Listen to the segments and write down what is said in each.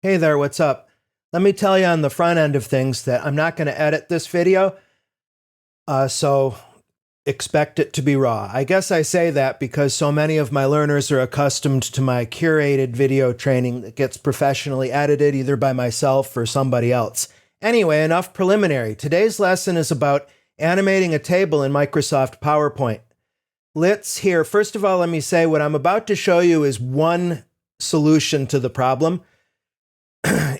Hey there, what's up? Let me tell you on the front end of things that I'm not going to edit this video, so expect it to be raw. I guess I say that because so many of my learners are accustomed to my curated video training that gets professionally edited either by myself or somebody else. Anyway, enough preliminary. Today's lesson is about animating a table in Microsoft PowerPoint. First of all, let me say what I'm about to show you is one solution to the problem.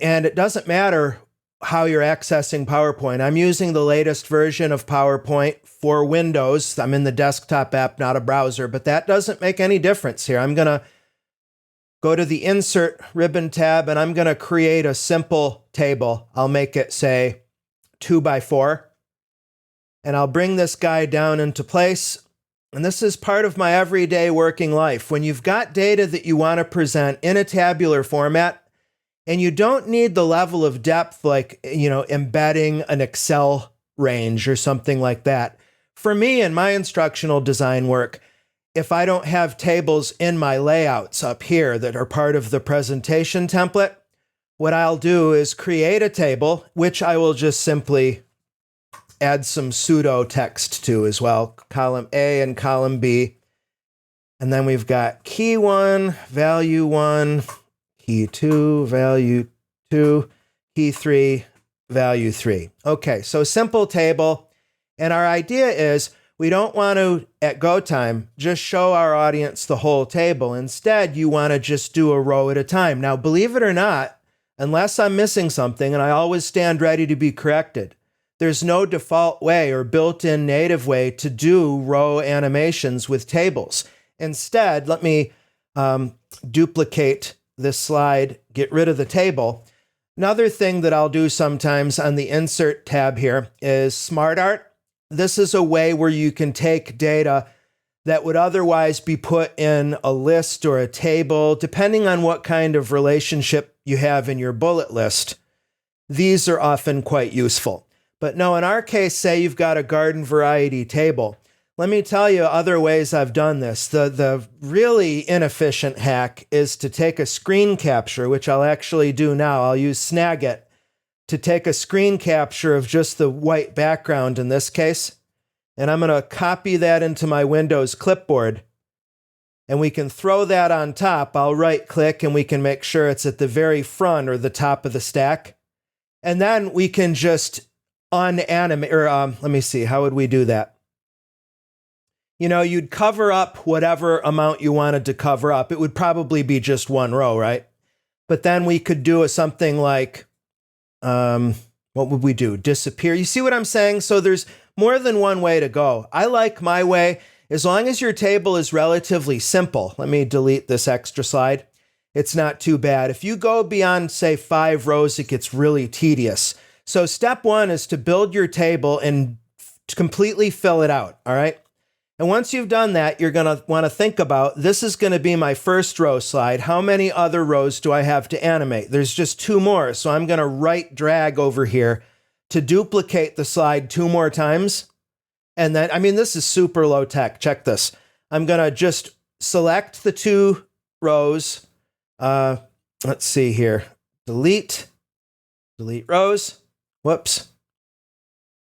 And it doesn't matter how you're accessing PowerPoint. I'm using the latest version of PowerPoint for Windows. I'm in the desktop app, not a browser, but that doesn't make any difference here. I'm going to go to the Insert ribbon tab, and I'm going to create a simple table. I'll make it, say, 2 by 4. And I'll bring this guy down into place. And this is part of my everyday working life. When you've got data that you want to present in a tabular format, and you don't need the level of depth like, embedding an Excel range or something like that. For me, in my instructional design work, if I don't have tables in my layouts up here that are part of the presentation template, what I'll do is create a table, which I will just simply add some pseudo text to as well, column A and column B. And then we've got key 1, value 1, key 2, value 2, key 3, value 3. Okay, so simple table. And our idea is we don't want to, at go time, just show our audience the whole table. Instead, you want to just do a row at a time. Now, believe it or not, unless I'm missing something, and I always stand ready to be corrected, there's no default way or built-in native way to do row animations with tables. Instead, let me duplicate this slide, get rid of the table. Another thing that I'll do sometimes on the Insert tab here is SmartArt. This is a way where you can take data that would otherwise be put in a list or a table, depending on what kind of relationship you have in your bullet list. These are often quite useful. But no, in our case, say you've got a garden variety table. Let me tell you other ways I've done this. The really inefficient hack is to take a screen capture, which I'll actually do now. I'll use Snagit to take a screen capture of just the white background in this case. And I'm going to copy that into my Windows clipboard. And we can throw that on top. I'll right click and we can make sure it's at the very front or the top of the stack. And then we can just unanimate, or let me see, how would we do that? You'd cover up whatever amount you wanted to cover up. It would probably be just one row, right? But then we could do something like, what would we do? Disappear. You see what I'm saying? So there's more than one way to go. I like my way, as long as your table is relatively simple. Let me delete this extra slide. It's not too bad. If you go beyond, say, 5 rows, it gets really tedious. So step 1 is to build your table and completely fill it out, all right? And once you've done that, you're going to want to think about, this is going to be my first row slide. How many other rows do I have to animate? There's just 2 more. So I'm going to right drag over here to duplicate the slide 2 more times. And then, this is super low tech. Check this. I'm going to just select the 2 rows. Let's see here. Delete rows. Whoops.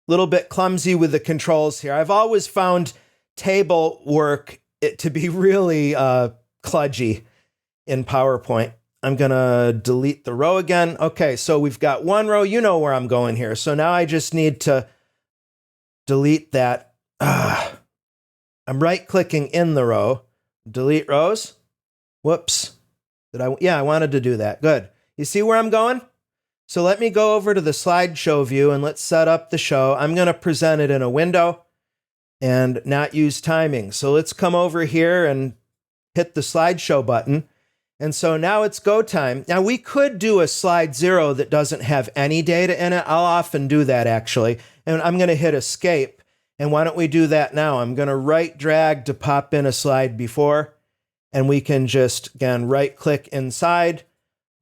Little bit clumsy with the controls here. I've always found table work to be really kludgy in PowerPoint. I'm going to delete the row again. Okay, so we've got 1 row. You know where I'm going here. So now I just need to delete that. I'm right-clicking in the row. Delete rows. Whoops. I wanted to do that. Good. You see where I'm going? So let me go over to the slideshow view and let's set up the show. I'm going to present it in a window and not use timing. So let's come over here and hit the slideshow button. And so now it's go time. Now we could do a slide 0 that doesn't have any data in it. I'll often do that actually. And I'm going to hit escape. And why don't we do that now? I'm going to right drag to pop in a slide before. And we can just, again, right click inside,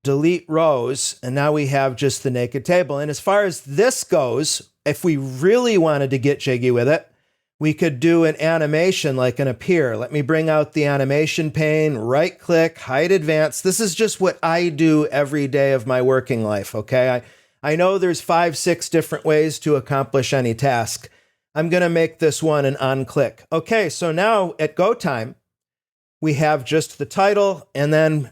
delete rows. And now we have just the naked table. And as far as this goes, if we really wanted to get jiggy with it, We could do an animation like an appear. Let me bring out the animation pane, right click, hide advanced. This is just what I do every day of my working life, okay? I know there's 5, 6 different ways to accomplish any task. I'm gonna make this one an on click. Okay, so now at go time, we have just the title, and then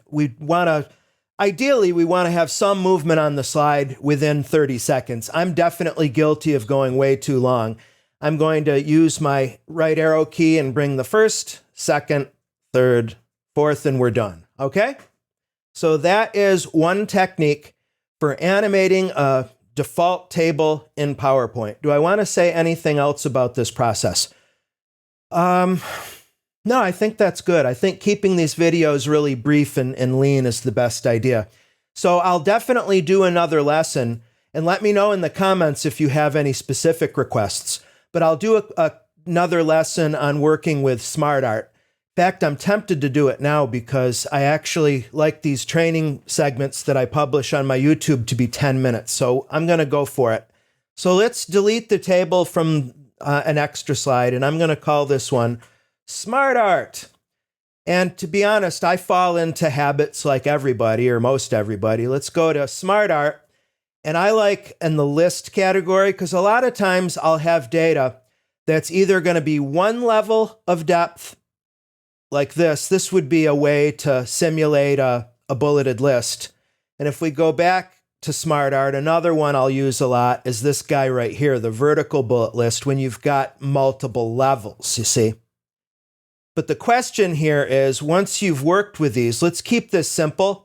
ideally we wanna have some movement on the slide within 30 seconds. I'm definitely guilty of going way too long. I'm going to use my right arrow key and bring the first, second, third, fourth, and we're done, okay? So that is one technique for animating a default table in PowerPoint. Do I want to say anything else about this process? No, I think that's good. I think keeping these videos really brief and lean is the best idea. So I'll definitely do another lesson, and let me know in the comments if you have any specific requests. But I'll do another lesson on working with SmartArt. In fact, I'm tempted to do it now because I actually like these training segments that I publish on my YouTube to be 10 minutes. So I'm going to go for it. So let's delete the table from an extra slide, and I'm going to call this one SmartArt. And to be honest, I fall into habits like everybody, or most everybody. Let's go to SmartArt. And I like in the list category, because a lot of times I'll have data that's either going to be one level of depth, like this. This would be a way to simulate a bulleted list. And if we go back to SmartArt, another one I'll use a lot is this guy right here, the vertical bullet list, when you've got multiple levels, you see. But the question here is, once you've worked with these, let's keep this simple.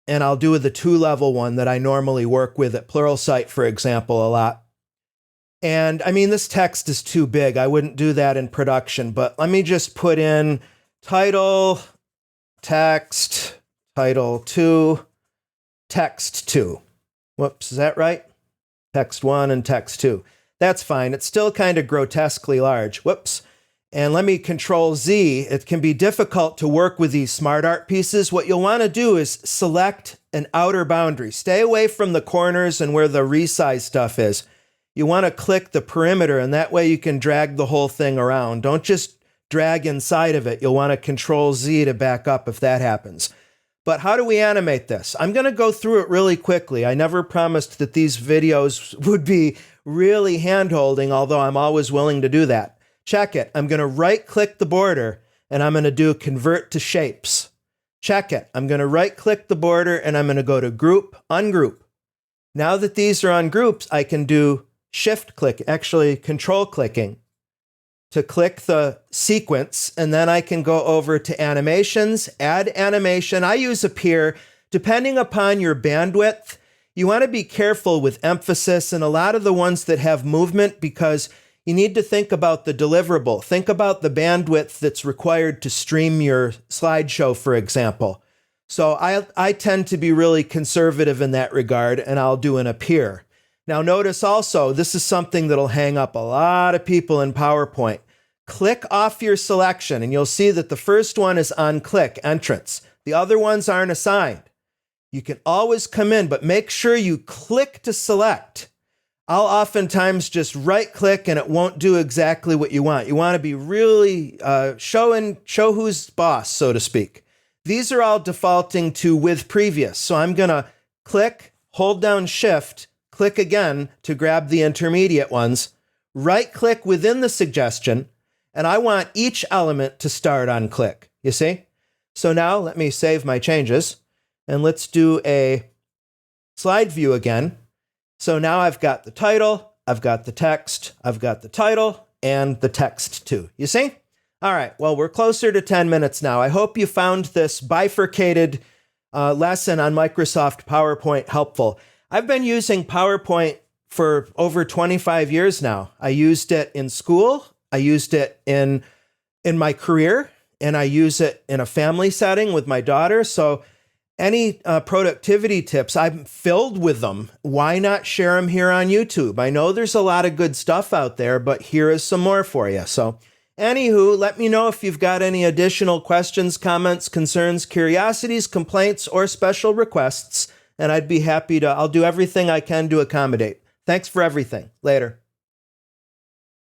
And I'll do the 2-level one that I normally work with at Pluralsight, for example, a lot. And I mean, this text is too big. I wouldn't do that in production, but let me just put in title, text, title 2, text 2. Whoops, is that right? Text 1 and text 2. That's fine. It's still kind of grotesquely large. Whoops. And let me Control Z. It can be difficult to work with these SmartArt pieces. What you'll want to do is select an outer boundary. Stay away from the corners and where the resize stuff is. You want to click the perimeter, and that way you can drag the whole thing around. Don't just drag inside of it. You'll want to Control Z to back up if that happens. But how do we animate this? I'm going to go through it really quickly. I never promised that these videos would be really hand-holding, although I'm always willing to do that. Check it. I'm going to right-click the border, and I'm going to do Convert to Shapes. Check it. I'm going to right-click the border, and I'm going to go to Group, Ungroup. Now that these are on groups, I can do Shift-click, actually Control-clicking, to click the sequence, and then I can go over to Animations, Add Animation. I use Appear. Depending upon your bandwidth, you want to be careful with emphasis and a lot of the ones that have movement, because you need to think about the deliverable. Think about the bandwidth that's required to stream your slideshow, for example. So I tend to be really conservative in that regard, and I'll do an Appear. Now notice also, this is something that'll hang up a lot of people in PowerPoint. Click off your selection, and you'll see that the first one is on click, entrance. The other ones aren't assigned. You can always come in, but make sure you click to select. I'll oftentimes just right-click and it won't do exactly what you want. You want to be really show who's boss, so to speak. These are all defaulting to with previous. So I'm going to click, hold down Shift, click again to grab the intermediate ones, right-click within the suggestion, and I want each element to start on click, you see? So now let me save my changes, and let's do a slide view again. So now I've got the title, I've got the text, I've got the title, and the text too. You see? All right, well, we're closer to 10 minutes now. I hope you found this bifurcated lesson on Microsoft PowerPoint helpful. I've been using PowerPoint for over 25 years now. I used it in school, I used it in my career, and I use it in a family setting with my daughter. So any productivity tips, I'm filled with them. Why not share them here on YouTube? I know there's a lot of good stuff out there, but here is some more for you. So anywho, let me know if you've got any additional questions, comments, concerns, curiosities, complaints, or special requests, and I'd be happy to, I'll do everything I can to accommodate. Thanks for everything. Later.